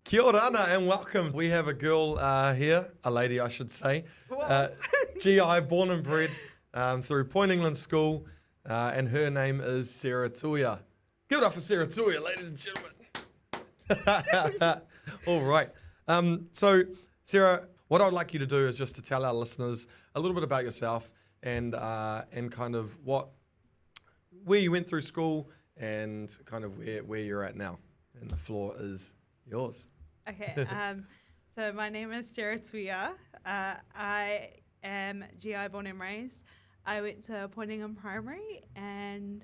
Kia ora ana and welcome. We have a girl here, a lady I should say, GI, born and bred through Point England School, and her name is Sarah Tuia. Give it up for Sarah Tuia, ladies and gentlemen. All right. So, Sarah, what I'd like you to do is just to tell our listeners a little bit about yourself and kind of where you went through school and kind of where you're at now. And the floor is yours. Okay, so my name is Sarah Tuia. I am GI born and raised. I went to Point England Primary and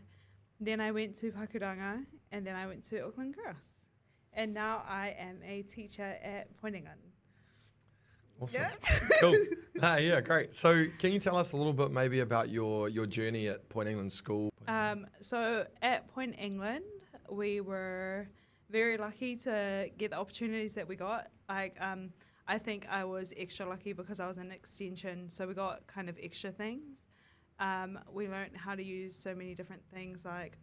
then I went to Pakuranga and then I went to Auckland Girls. And now I am a teacher at Point England. Awesome. Yeah. Cool. Yeah, great. So can you tell us a little bit maybe about your journey at Point England School? So at Point England, we were very lucky to get the opportunities that we got. Like, I think I was extra lucky because I was in extension, so we got kind of extra things. We learned how to use so many different things like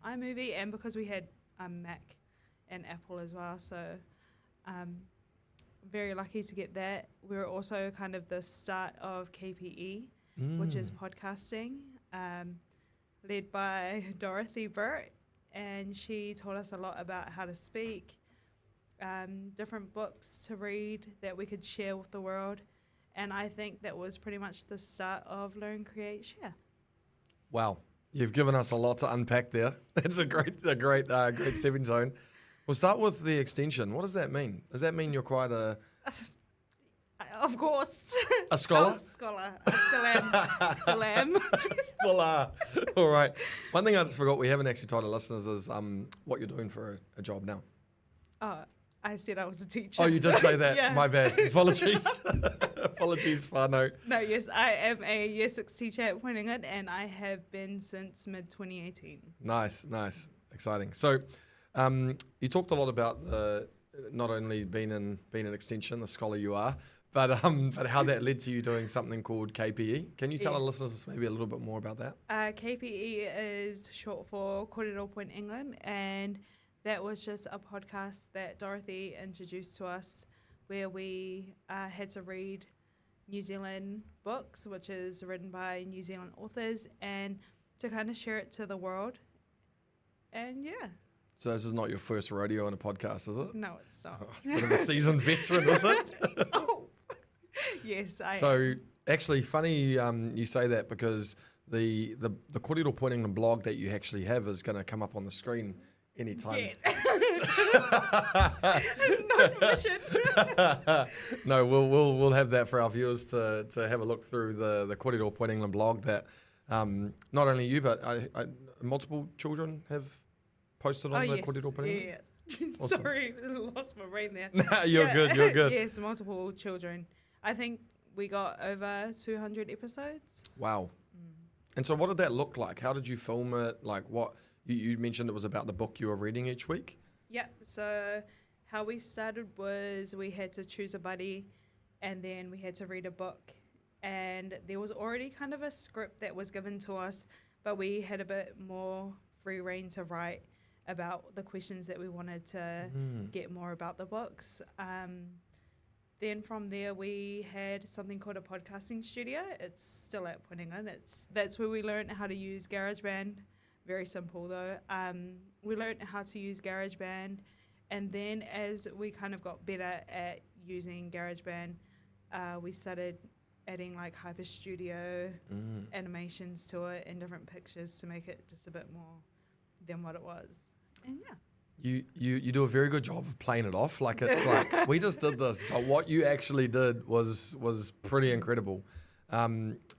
iMovie, and because we had Mac and Apple as well, so very lucky to get that. We were also kind of the start of KPE, which is podcasting, led by Dorothy Burt. And she taught us a lot about how to speak, different books to read that we could share with the world. And I think that was pretty much the start of Learn, Create, Share. Wow, you've given us a lot to unpack there. That's a great stepping stone. We'll start with the extension. What does that mean? Does that mean you're quite a... Of course. A scholar? I was a scholar. I still am. Still are. All right. One thing I just forgot we haven't actually told our listeners is what you're doing for a job now. Oh, I said I was a teacher. Oh, you did say that. Yeah. My bad. Apologies. Apologies, whānau. No, yes, I am a Year 6 teacher at Point England, and I have been since mid-2018. Nice. Exciting. So you talked a lot about not only being in extension, the scholar you are, but how that led to you doing something called KPE. Can you tell our listeners maybe a little bit more about that? KPE is short for Kōrero Point England, and that was just a podcast that Dorothy introduced to us where we had to read New Zealand books, which is written by New Zealand authors, and to kind of share it to the world. And yeah. So this is not your first rodeo on a podcast, is it? No, it's not. Bit of a seasoned veteran, is it? Oh. Yes, I am. So actually, funny you say that because the Kōrero Point England blog that you actually have is going to come up on the screen anytime. No permission. No, we'll have that for our viewers to have a look through the Kōrero Point England blog that not only you but multiple children have posted on the Kōrero Point England. Yeah. Awesome. Sorry, I lost my brain there. Nah, you're good. Yes, multiple children. I think we got over 200 episodes. Wow. And so what did that look like? How did you film it? Like what, you mentioned it was about the book you were reading each week? Yeah, so how we started was we had to choose a buddy and then we had to read a book. And there was already kind of a script that was given to us, but we had a bit more free reign to write about the questions that we wanted to get more about the books. Then from there, we had something called a podcasting studio. It's still at Point England. That's where we learned how to use GarageBand. Very simple, though. We learned how to use GarageBand. And then as we kind of got better at using GarageBand, we started adding like Hyper Studio animations to it and different pictures to make it just a bit more than what it was. And yeah. You do a very good job of playing it off like it's like we just did this, but what you actually did was pretty incredible. I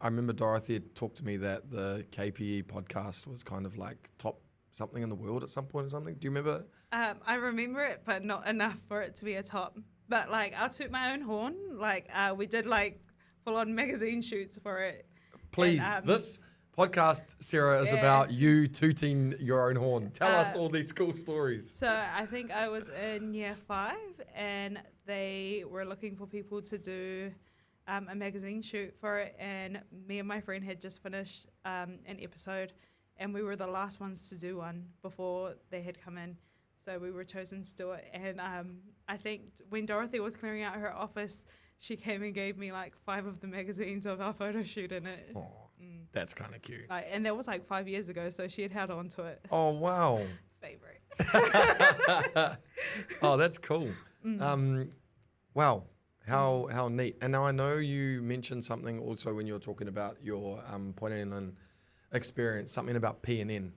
remember Dorothy had talked to me that the KPE podcast was kind of like top something in the world at some point or something. Do you remember? I remember it, but not enough for it to be a top. But like I'll toot my own horn. Like we did like full on magazine shoots for it. Please, and, this podcast, Sarah, is about you tooting your own horn. Tell us all these cool stories. So I think I was in year 5 and they were looking for people to do a magazine shoot for it, and me and my friend had just finished an episode, and we were the last ones to do one before they had come in. So we were chosen to do it. And I think when Dorothy was clearing out her office, she came and gave me like 5 of the magazines of our photo shoot in it. Oh, that's kind of cute. Like, and that was like 5 years ago, so she had held on to it. Oh, wow. Favorite. Oh, that's cool. Wow. How neat. And now I know you mentioned something also when you were talking about your pointing and experience, something about PNN.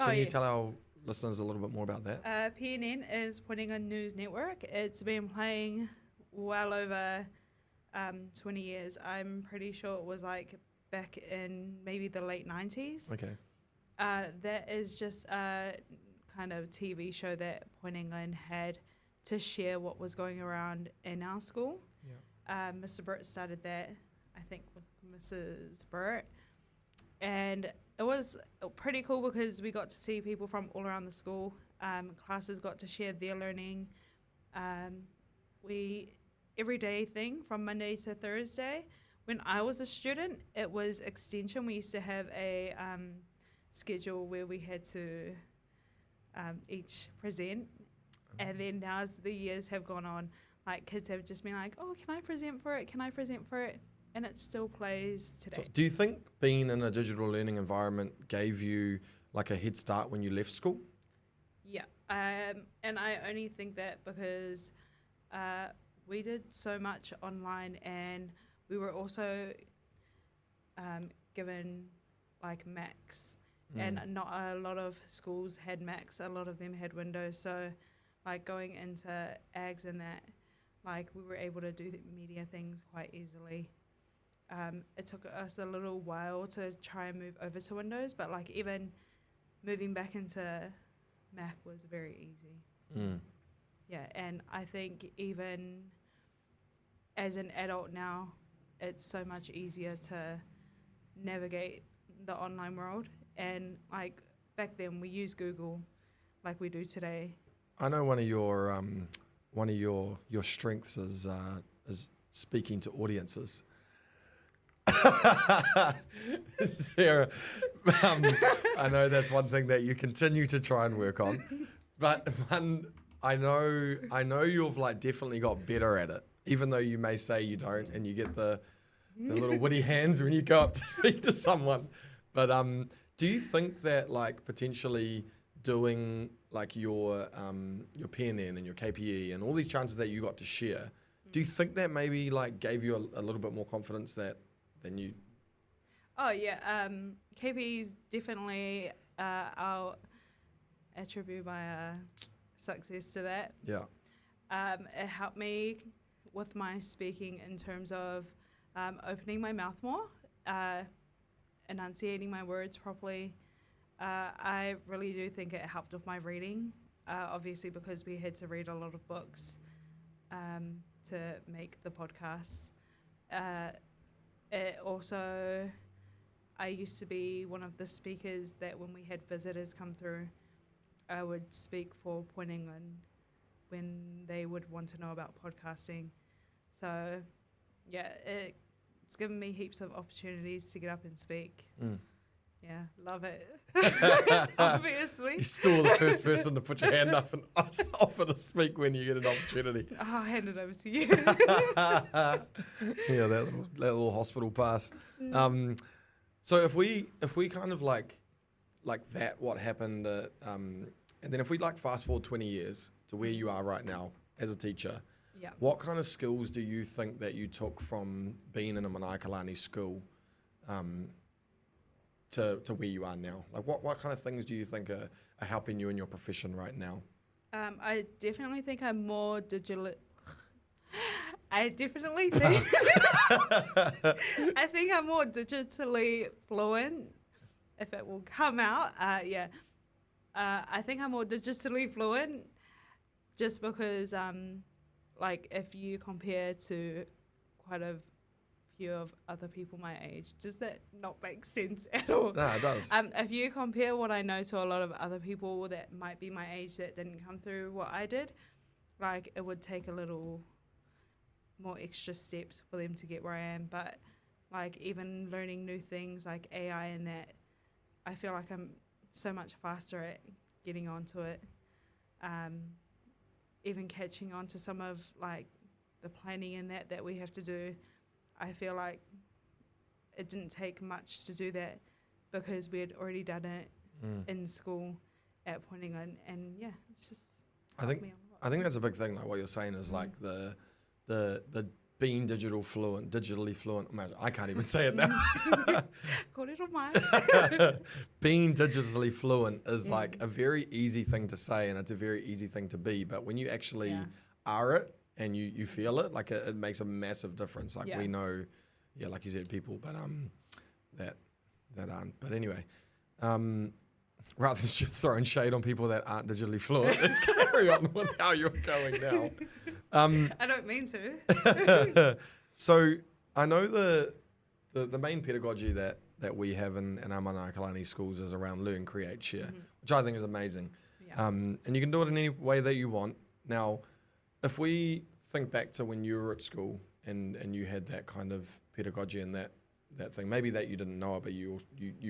Can you tell our listeners a little bit more about that? PNN is Pointing and News Network. It's been playing well over 20 years. I'm pretty sure it was like back in maybe the late 90s. Okay. That is just a kind of TV show that Pointing and had to share what was going around in our school. Yeah. Mr. Burt started that, I think, with Mrs. Burt. And it was pretty cool because we got to see people from all around the school. Classes got to share their learning. Everyday thing from Monday to Thursday. When I was a student, it was extension. We used to have a schedule where we had to each present. And then now as the years have gone on, like kids have just been like, oh, can I present for it? Can I present for it? And it still plays today. So do you think being in a digital learning environment gave you like a head start when you left school? Yeah. And I only think that because we did so much online, and we were also given like Macs. And not a lot of schools had Macs. A lot of them had Windows. So like going into AGS and that, like we were able to do the media things quite easily. It took us a little while to try and move over to Windows, but like even moving back into Mac was very easy. Yeah, and I think even as an adult now, it's so much easier to navigate the online world. And like back then, we used Google like we do today. I know one of your strengths is speaking to audiences. Sarah, I know that's one thing that you continue to try and work on, but I know you've like definitely got better at it, even though you may say you don't, and you get the little witty hands when you go up to speak to someone. But do you think that like potentially doing like your PNN and your KPE and all these chances that you got to share, do you think that maybe like gave you a little bit more confidence than you? Oh yeah, KPE is definitely I'll attribute my success to that. Yeah. It helped me with my speaking in terms of opening my mouth more, enunciating my words properly. I really do think it helped with my reading, obviously because we had to read a lot of books to make the podcasts. It also, I used to be one of the speakers that when we had visitors come through, I would speak for Pointing and when they would want to know about podcasting. So, yeah, it's given me heaps of opportunities to get up and speak. Yeah, love it. Obviously. You're still the first person to put your hand up and offer to speak when you get an opportunity. I'll hand it over to you. Yeah, that little hospital pass. So if we kind of like that, what happened, and then if we like fast forward 20 years to where you are right now as a teacher, yeah. What kind of skills do you think that you took from being in a Manaiakalani school to where you are now? Like what kind of things do you think are helping you in your profession right now? I definitely think I'm more digital. I definitely think I think I'm more digitally fluent, if it will come out. I think I'm more digitally fluent just because like if you compare to quite a few of other people my age, does that not make sense at all? No, it does. If you compare what I know to a lot of other people that might be my age that didn't come through what I did, like it would take a little more extra steps for them to get where I am. But like even learning new things like AI and that, I feel like I'm so much faster at getting onto it. Even catching on to some of like the planning and that we have to do, I feel like it didn't take much to do that because we had already done it in school at Pointing and yeah, it's just I think that's a big thing. Like what you're saying is like the being digitally fluent. Imagine, I can't even say it now. Being digitally fluent is like a very easy thing to say, and it's a very easy thing to be. But when you actually are it and you feel it, like it makes a massive difference. Like we know, like you said, people, but that aren't. But anyway, rather than just throwing shade on people that aren't digitally fluent, let's carry on with how you're going now. I don't mean to. So I know the main pedagogy that we have in our Manaiakalani schools is around learn, create, share, which I think is amazing. Yeah. And you can do it in any way that you want. Now, if we think back to when you were at school and you had that kind of pedagogy and that thing, maybe that you didn't know it, but you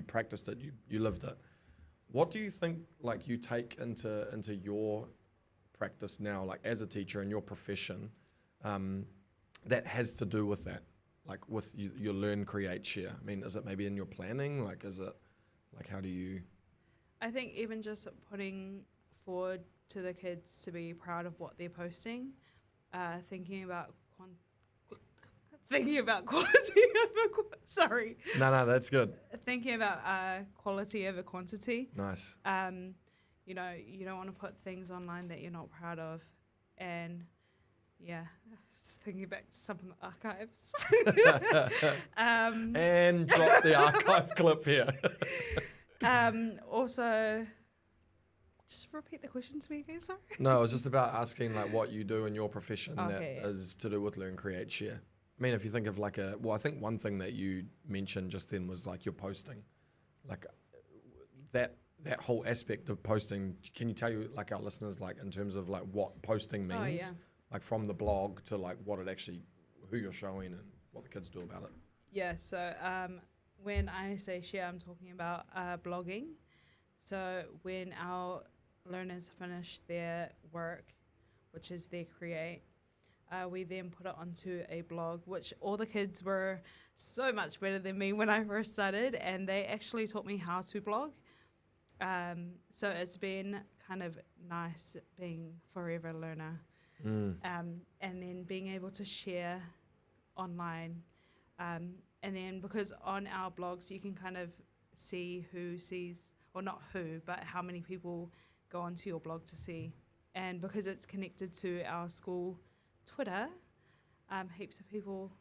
practiced it, you lived it. What do you think like you take into your practice now, like as a teacher in your profession, that has to do with that, like with your learn, create, share? I mean, is it maybe in your planning? Like, is it like how do you? I think even just putting forward to the kids to be proud of what they're posting, thinking about quality over sorry. No, that's good. Thinking about quality over quantity. Nice. You know, you don't want to put things online that you're not proud of, and just thinking back to some of the archives. And drop the archive clip here. Also, just repeat the question to me again, sorry. No, it was just about asking like what you do in your profession is to do with learn, create, share. I mean, if you think of like I think one thing that you mentioned just then was like your posting, like that whole aspect of posting. Can you tell like our listeners like in terms of like what posting means, like from the blog to like what it actually, who you're showing and what the kids do about it? Yeah. So when I say share, I'm talking about blogging. So when our learners finish their work, which is their create, we then put it onto a blog, which all the kids were so much better than me when I first started, and they actually taught me how to blog. So it's been kind of nice being forever learner, and then being able to share online, and then because on our blogs you can kind of see who sees, or not who, but how many people go onto your blog to see, and because it's connected to our school Twitter, heaps of people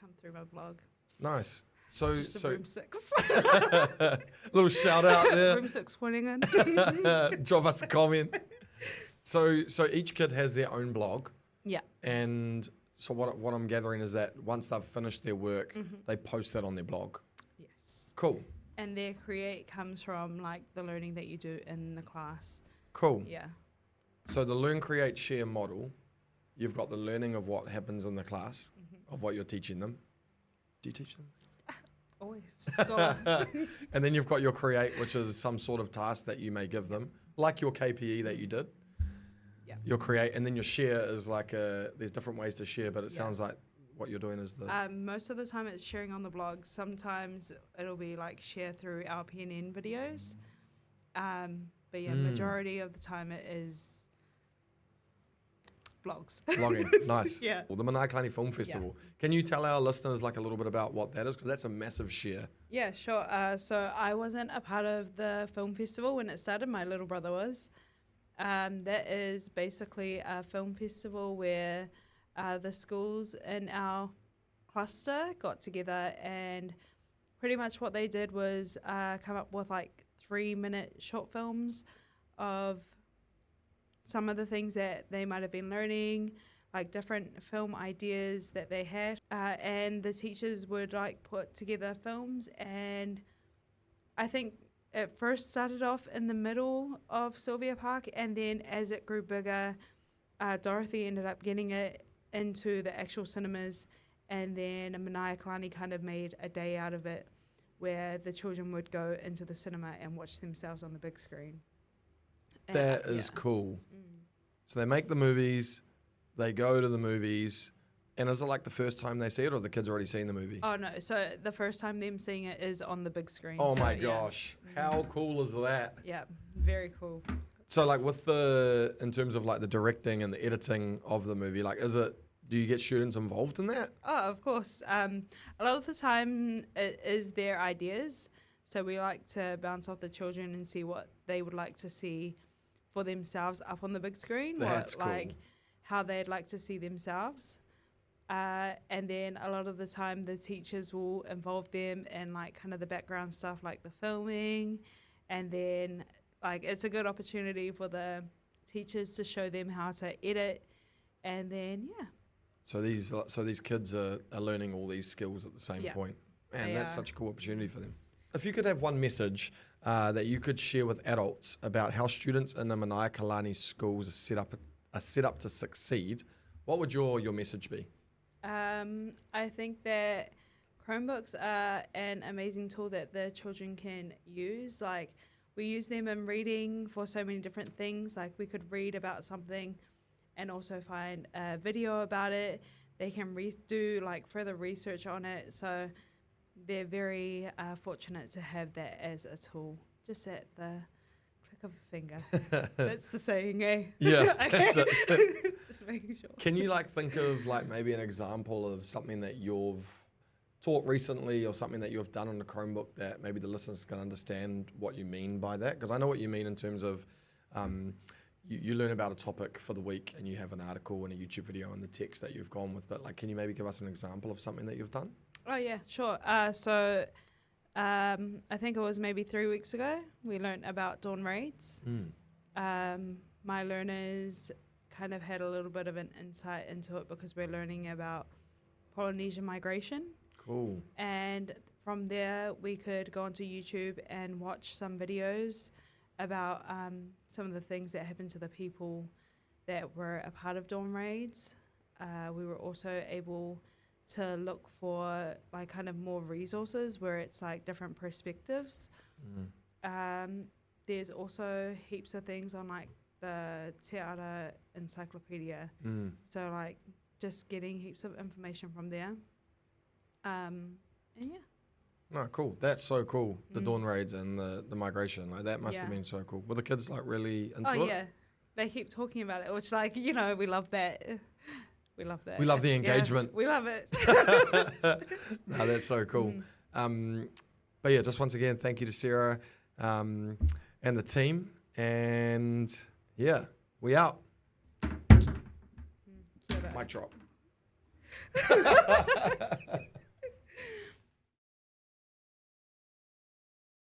come through my blog. Nice. So room 6. Little shout out there. Room 6 pointing in. Drop us a comment. So each kid has their own blog. Yeah. And so what I'm gathering is that once they've finished their work, they post that on their blog. Yes. Cool. And their create comes from like the learning that you do in the class. Cool. Yeah. So the learn, create, share model, you've got the learning of what happens in the class, of what you're teaching them. Do you teach them? Always. And then you've got your create, which is some sort of task that you may give them, like your KPE that you did. Yeah. Your create, and then your share is like there's different ways to share, but it sounds like what you're doing is the... most of the time it's sharing on the blog. Sometimes it'll be like share through our PNN videos. But yeah, majority of the time it is blogs. Blogging, nice. Yeah. Well, the Manaiakalani Film Festival. Yeah. Can you tell our listeners like a little bit about what that is? Because that's a massive share. Yeah, sure. So I wasn't a part of the film festival when it started. My little brother was. That is basically a film festival where the schools in our cluster got together, and pretty much what they did was come up with like 3-minute short films of some of the things that they might have been learning, like different film ideas that they had, and the teachers would like put together films. And I think it first started off in the middle of Sylvia Park, and then as it grew bigger, Dorothy ended up getting it into the actual cinemas, and then Manaiakalani kind of made a day out of it where the children would go into the cinema and watch themselves on the big screen. And, That is cool. So they make the movies, they go to the movies, and is it like the first time they see it, or have the kids already seen the movie? Oh no, so the first time them seeing it is on the big screen. Oh so, my gosh, how cool is that? Yeah, very cool. So like in terms of like the directing and the editing of the movie, like do you get students involved in that? Oh, of course. A lot of the time it is their ideas. So we like to bounce off the children and see what they would like to see for themselves up on the big screen. That's cool. Like how they'd like to see themselves. And then a lot of the time the teachers will involve them in like kind of the background stuff like the filming. And then like it's a good opportunity for the teachers to show them how to edit. And then, yeah. So these kids are learning all these skills at the same point. Man, that's such a cool opportunity for them. If you could have one message that you could share with adults about how students in the Manaiakalani schools are set up to succeed, what would your message be? I think that Chromebooks are an amazing tool that the children can use. Like we use them in reading for so many different things. Like we could read about something and also find a video about it. They can do like further research on it. So they're very fortunate to have that as a tool, just at the click of a finger. That's the saying, eh? Yeah, okay. that's it. Just making sure. Can you like think of like maybe an example of something that you've taught recently or something that you've done on the Chromebook that maybe the listeners can understand what you mean by that? Because I know what you mean in terms of you learn about a topic for the week and you have an article and a YouTube video and the text that you've gone with, but like, can you maybe give us an example of something that you've done? Oh yeah, sure. So I think it was maybe 3 weeks ago, we learned about dawn raids. My learners kind of had a little bit of an insight into it because we're learning about Polynesian migration. Cool. And from there, we could go onto YouTube and watch some videos about some of the things that happened to the people that were a part of dawn raids. We were also able to look for like kind of more resources where it's like different perspectives. There's also heaps of things on like the Te Ara encyclopedia. So like just getting heaps of information from there. And yeah. Oh, cool. That's so cool. The dawn raids and the migration. Like that must have been so cool. Were the kids like really into it? Oh yeah. They keep talking about it, which like, you know, we love that. We love that. We love the engagement. Yeah, we love it. No, that's so cool. But yeah, just once again, thank you to Sarah and the team. And yeah, we out. Mic drop.